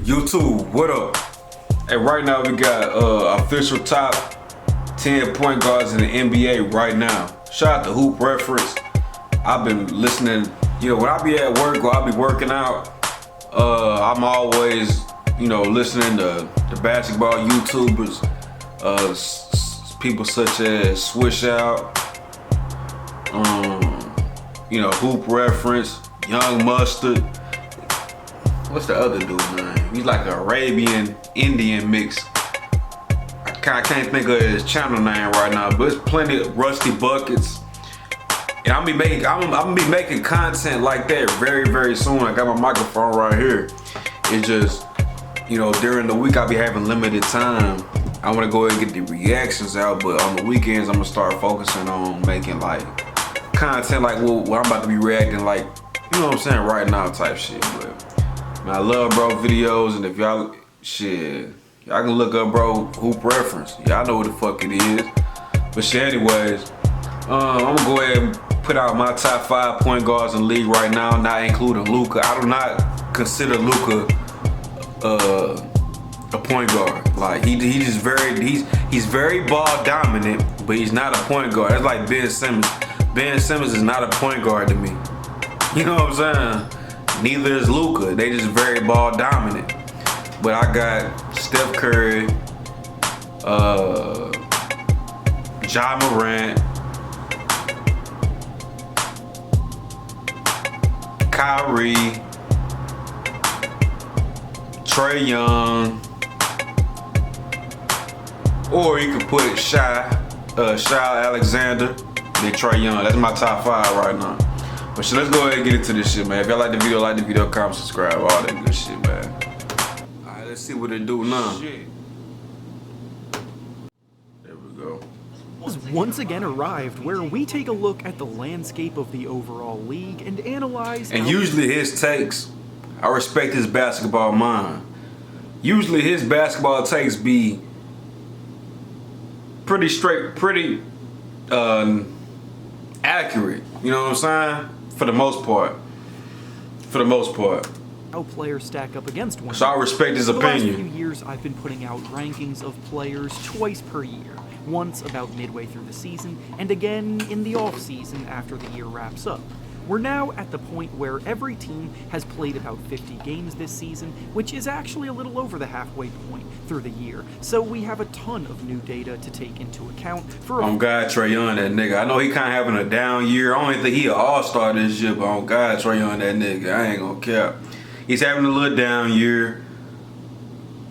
YouTube, what up? Hey, right now we got official top 10 point guards in the NBA right now. Shout out to Hoop Reference. I've been listening, when I be at work or I be working out, I'm always, listening to the basketball YouTubers, people such as Swish Out, Hoop Reference, Young Mustard. What's the other dude name? He's like an Arabian Indian mix. I can't think of his channel name right now, but it's plenty of Rusty Buckets. And I'm gonna be making content like that very, very soon. I got my microphone right here. It's just, during the week I'll be having limited time. I wanna go ahead and get the reactions out, but on the weekends I'm gonna start focusing on making like content like what I'm about to be reacting like, right now type shit. But man, I love bro videos, and if y'all can look up bro Hoop Reference. Y'all know what the fuck it is. But shit, anyways, I'm gonna go ahead and put out my top 5 point guards in the league right now, not including Luka. I do not consider Luka a point guard. Like he's very ball dominant, but he's not a point guard. That's like Ben Simmons. Ben Simmons is not a point guard to me. You know what I'm saying? Neither is Luka. They just very ball dominant. But I got Steph Curry, Ja Morant, Kyrie, Trae Young, or you could put Shai Alexander, then Trae Young. That's my top 5 right now. But shit, let's go ahead and get into this shit, man. If y'all like the video, comment, subscribe, all that good shit, man. Alright, let's see what it do now. Shit. There we go. Has once again arrived where we take a look at the landscape of the overall league and analyze. And usually his takes, I respect his basketball mind. Usually his basketball takes be pretty straight, pretty accurate. You know what I'm saying? For the most part. How players stack up against one. So I respect his opinion. For the last few years, I've been putting out rankings of players twice per year. Once about midway through the season, and again in the off-season after the year wraps up. We're now at the point where every team has played about 50 games this season, which is actually a little over the halfway point through the year. So we have a ton of new data to take into account for. On God, Trae Young, that nigga. I know he kind of having a down year. I don't even think he an all-star this year, but on God, Trae Young, that nigga. I ain't gonna cap. He's having a little down year,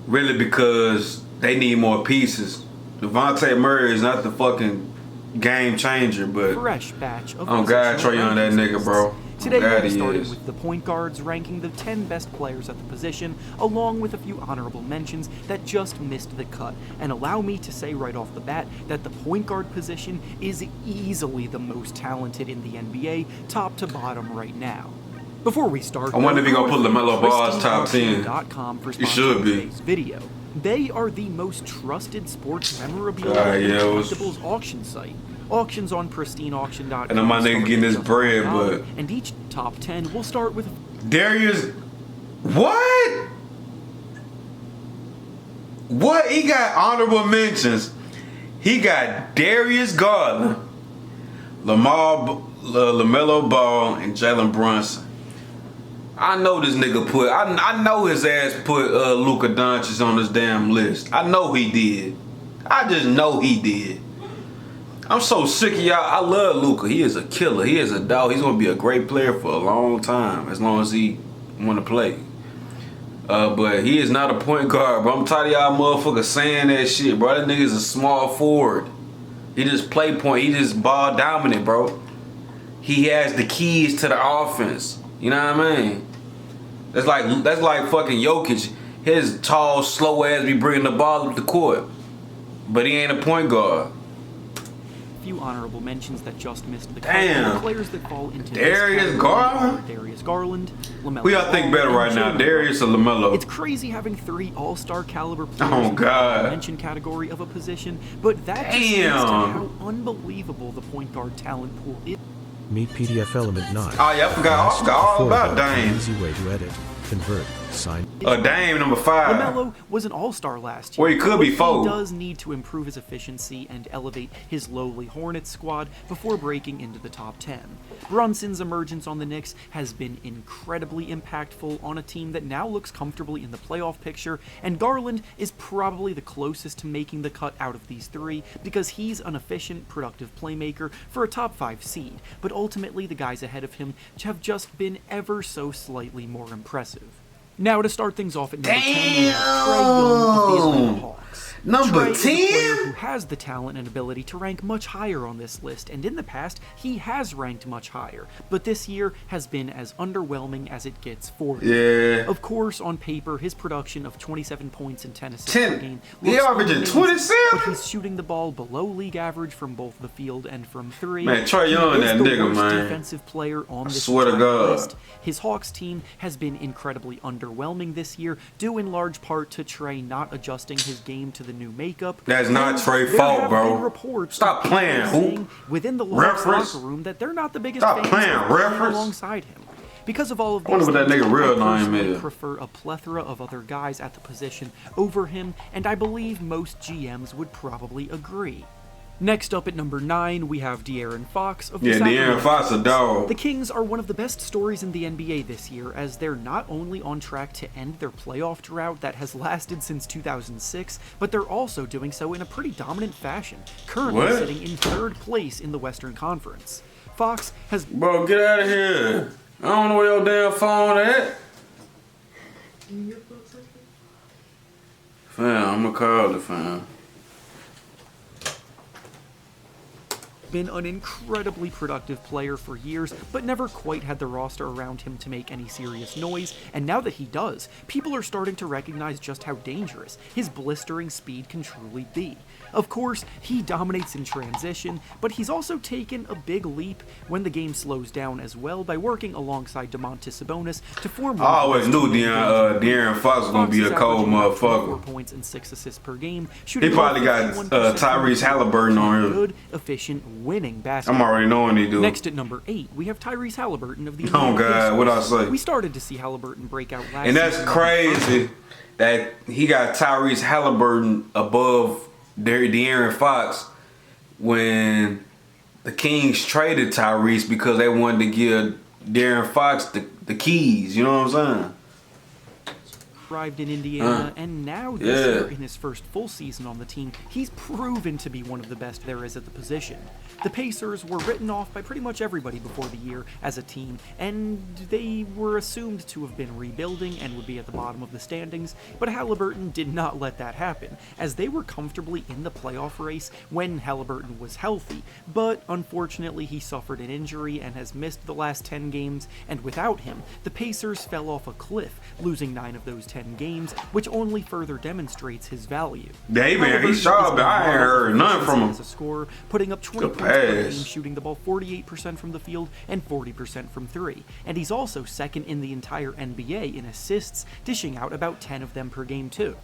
really because they need more pieces. Devontae Murray is not the fucking game changer, but fresh batch of on God, Trae Young, that nigga, bro. Today we're starting with the point guards, ranking the 10 best players at the position, along with a few honorable mentions that just missed the cut. And allow me to say right off the bat that the point guard position is easily the most talented in the NBA, top to bottom right now. Before we start, I wonder if you're gonna put LaMelo Ball's top 10. You should be. Video. They are the most trusted sports memorabilia and collectibles auction site. Auctions on pristineauction.com. And then my nigga getting his bread, but. And each top 10 will start with Darius. What? What? He got honorable mentions. He got Darius Garland, LaMelo Ball, and Jalen Brunson. I know this nigga put, I know his ass put Luka Doncic on this damn list. I know he did. I just know he did. I'm so sick of y'all. I love Luka. He is a killer. He is a dog. He's gonna be a great player for a long time, as long as he wanna play. But he is not a point guard, bro. I'm tired of y'all motherfuckers saying that shit, bro. That nigga's a small forward. He just play point. He just ball dominant, bro. He has the keys to the offense. You know what I mean? That's like fucking Jokic. His tall, slow ass be bringing the ball up the court, but he ain't a point guard. Few honorable mentions that just missed the damn players that fall into Darius Garland. Darius Garland, LaMelo. Who y'all think better right now, Darius or LaMelo? It's crazy having 3 all-star caliber players in the mention category of a position, but that just speaks to how unbelievable the point guard talent pool is. Meet PDF Element 9. Oh yeah, I forgot all about Dame. Easy way to edit, convert, Sign. Dame number 5. LaMelo was an all-star last year. Well, he could be but 4. He does need to improve his efficiency and elevate his lowly Hornets squad before breaking into the top 10. Brunson's emergence on the Knicks has been incredibly impactful on a team that now looks comfortably in the playoff picture, and Garland is probably the closest to making the cut out of these 3 because he's an efficient, productive playmaker for a top 5 seed, but ultimately the guys ahead of him have just been ever so slightly more impressive. Now, to start things off at number 10, we have Trae Young of the Atlanta Hawks. Number Trae is a player 10? who has the talent and ability to rank much higher on this list, and in the past, he has ranked much higher, but this year has been as underwhelming as it gets for him. Yeah. Of course, on paper, his production of 27 points and 10 assists per game He looks averaging amazing, 27? but he's shooting the ball below league average from both the field and from 3. Man, Trae Young, He that is the nigga, worst man. defensive player on this swear to entire God. list. His Hawks team has been incredibly underwhelming this year, due in large part to Trae not adjusting his game to the new makeup. That's not And Trae's there fault, have bro. been reports Stop of people playing, saying hoop. within the Hawks Reference. locker room that they're not the biggest Stop fans playing, of playing reference. alongside him. Because of all of I wonder these what that things, nigga real I name personally is. prefer a plethora of other guys at the position over him, and I believe most GMs would probably agree. Next up at number 9, we have De'Aaron Fox of the Yeah, Sacramento De'Aaron Fox a Kings. dog. The Kings are one of the best stories in the NBA this year, as they're not only on track to end their playoff drought that has lasted since 2006, but they're also doing so in a pretty dominant fashion, currently What? sitting in 3rd place in the Western Conference. Fox has Bro, get out of here. I don't know where your damn phone at. Fam, I'm gonna call the fam. been an incredibly productive player for years, but never quite had the roster around him to make any serious noise, and now that he does, people are starting to recognize just how dangerous his blistering speed can truly be. Of course, he dominates in transition, but he's also taken a big leap when the game slows down as well by working alongside Domantas Sabonis to form. I always knew De'Aaron Fox was gonna be a cold motherfucker. 4 points and 6 assists per game. He probably got Tyrese Haliburton on him. Good, efficient, winning basketball. I'm already knowing he do. Next at number 8, we have Tyrese Haliburton of the Oh Indiana God, what I Pacers. say? We started to see Haliburton break out last And that's season. crazy that he got Tyrese Haliburton above De'Aaron Fox when the Kings traded Tyrese because they wanted to give De'Aaron Fox the keys. You know what I'm saying? Arrived in Indiana, and now this year, in his first full season on the team, he's proven to be one of the best there is at the position. The Pacers were written off by pretty much everybody before the year as a team, and they were assumed to have been rebuilding and would be at the bottom of the standings, but Haliburton did not let that happen, as they were comfortably in the playoff race when Haliburton was healthy, but unfortunately he suffered an injury and has missed the last 10 games, and without him, the Pacers fell off a cliff, losing 9 of those 10 games, which only further demonstrates his value. Hey man, he's sharp, but I ain't heard nothing from him. As a scorer, putting up 20 Good points per pass. game, shooting the ball 48% from the field and 40% from 3. And he's also second in the entire NBA in assists, dishing out about 10 of them per game too.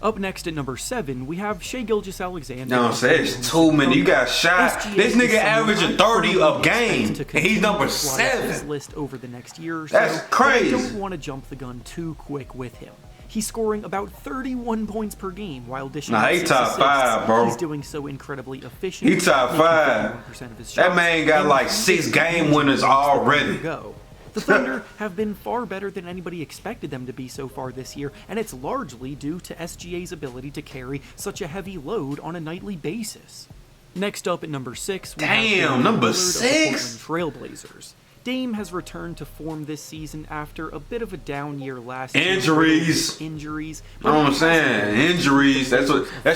Up next at number 7, we have Shai Gilgeous-Alexander. No, I'm saying it's too many. You got Shai. This nigga averaging 30 a game, and he's number His 7. list over the next year or That's so, crazy. But I don't want to jump the gun too quick with him. He's scoring about 31 points per game while dishing Nah, out he 6 top assists. 5, bro. He's doing so incredibly efficient. He top making 5. 51% of his That shots, man got and like 6 game winners already. Go. The Thunder have been far better than anybody expected them to be so far this year, and it's largely due to SGA's ability to carry such a heavy load on a nightly basis. Next up at number 6, we have Damian number Lillard 6? of the Portland Trailblazers. Dame has returned to form this season after a bit of a down year last year. Injuries. Injuries. You know what I'm saying? Injuries. That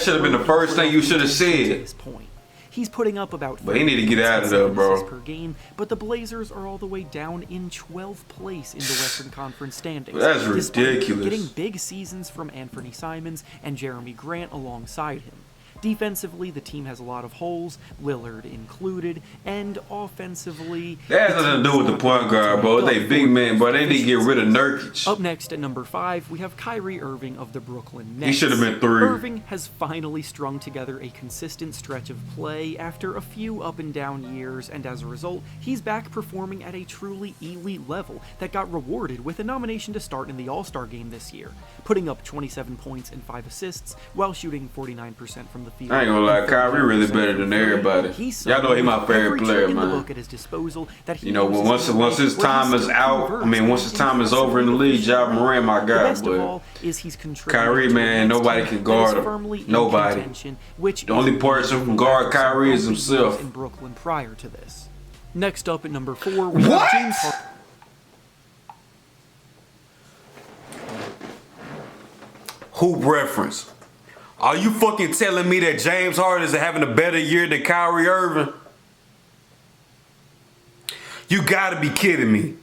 should have been the first thing you should have At said. this point. He's putting up about But he need to get out of there, bro. per game, but the Blazers are all the way down in 12th place in the Western Conference standings. That's despite ridiculous. Getting big seasons from Anthony Simons and Jeremy Grant alongside him. Defensively, the team has a lot of holes, Lillard included, and offensively... That has nothing to do with the point guard, bro. They big man, bro. They need to get rid of Nurkic. Up next at number 5, we have Kyrie Irving of the Brooklyn Nets. He should have been 3. Irving has finally strung together a consistent stretch of play after a few up and down years, and as a result, he's back performing at a truly elite level that got rewarded with a nomination to start in the All-Star game this year, putting up 27 points and 5 assists while shooting 49% from the field. I ain't gonna lie, Kyrie really better than everybody. Y'all know he my favorite player, man. At his disposal that you know, once his time is out, once his time is over in the league, Ja Morant, my guy, but Kyrie, man, nobody can guard him. Nobody. The only person who can guard Kyrie is himself. In Brooklyn prior to this. Next up at number 4, we have James Harden. Hoop reference. Are you fucking telling me that James Harden is having a better year than Kyrie Irving? You gotta be kidding me.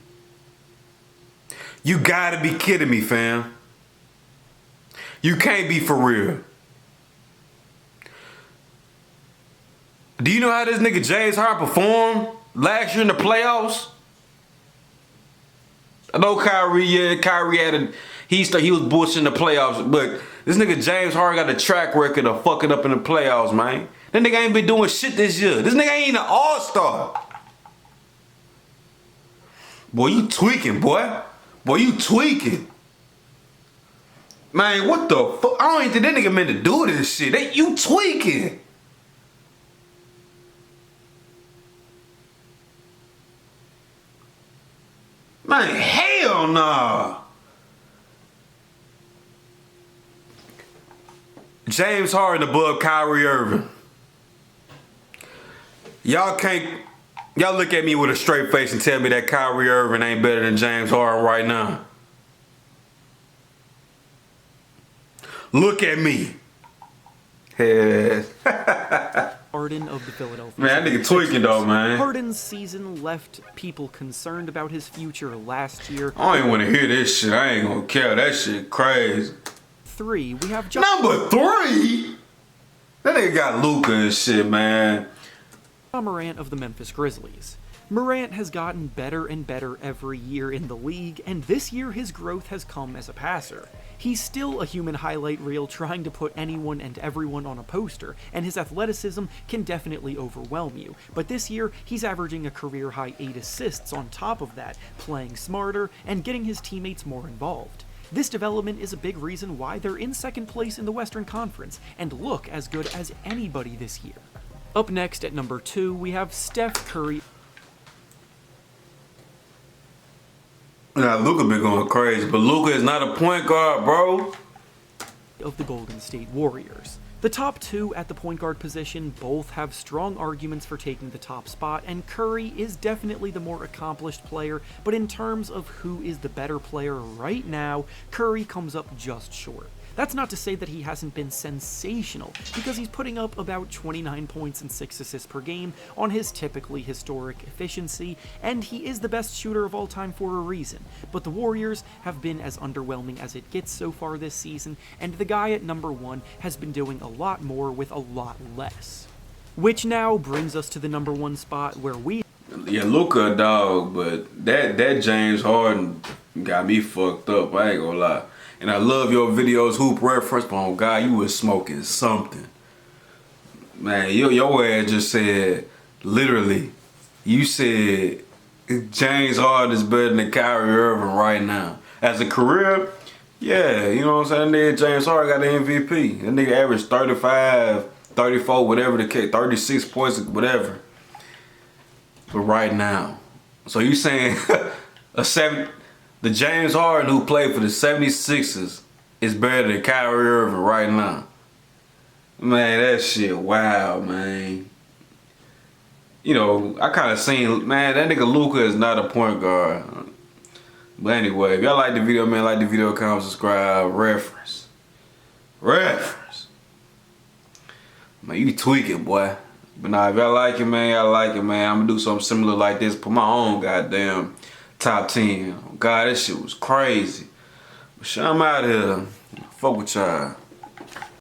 You gotta be kidding me, fam. You can't be for real. Do you know how this nigga James Harden performed last year in the playoffs? I know Kyrie had he was bullshitting in the playoffs, but this nigga James Harden got a track record of fucking up in the playoffs, man. That nigga ain't been doing shit this year. This nigga ain't an all-star. Boy, you tweaking, boy. Boy, you tweaking. Man, what the fuck? I don't even think that nigga meant to do this shit. You tweaking. Man, hell nah. James Harden above Kyrie Irving. Y'all look at me with a straight face and tell me that Kyrie Irving ain't better than James Harden right now. Look at me. Harden of the Philadelphia. Man, that nigga tweaking though, man. Harden's season left people concerned about his future last year. I don't even want to hear this shit. I ain't gonna care. That shit crazy. 3, we have number 3? That nigga got Luka and shit, man. Morant of the Memphis Grizzlies. Morant has gotten better and better every year in the league, and this year his growth has come as a passer. He's still a human highlight reel trying to put anyone and everyone on a poster, and his athleticism can definitely overwhelm you. But this year, he's averaging a career-high 8 assists on top of that, playing smarter and getting his teammates more involved. This development is a big reason why they're in second place in the Western Conference and look as good as anybody this year. Up next at number 2, we have Steph Curry. Now, Luka been going crazy, but Luka is not a point guard, bro. Of the Golden State Warriors. The top 2 at the point guard position both have strong arguments for taking the top spot, and Curry is definitely the more accomplished player, but in terms of who is the better player right now, Curry comes up just short. That's not to say that he hasn't been sensational, because he's putting up about 29 points and 6 assists per game on his typically historic efficiency, and he is the best shooter of all time for a reason. But the Warriors have been as underwhelming as it gets so far this season, and the guy at number 1 has been doing a lot more with a lot less. Which now brings us to the number 1 spot where we... Yeah, Luka a dog, but that James Harden got me fucked up, I ain't gonna lie. And I love your videos, hoop reference, but oh God, you was smoking something. Man, your ass just said, literally, you said James Harden is better than Kyrie Irving right now. As a career, yeah, you know what I'm saying? That nigga James Harden got the MVP. That nigga averaged 35, 34, whatever the case, 36 points, whatever. But right now, so you saying the James Harden who played for the 76ers is better than Kyrie Irving right now. Man, that shit wild, man. You know, I kind of seen, man, that nigga Luka is not a point guard. But anyway, if y'all like the video, man, like the video, comment, subscribe, reference. Man, you tweaking, boy. But nah, if y'all like it, man, y'all like it, man. I'm gonna do something similar like this. Put my own goddamn top 10. God, that shit was crazy. But shit, I'm out here. Fuck with y'all.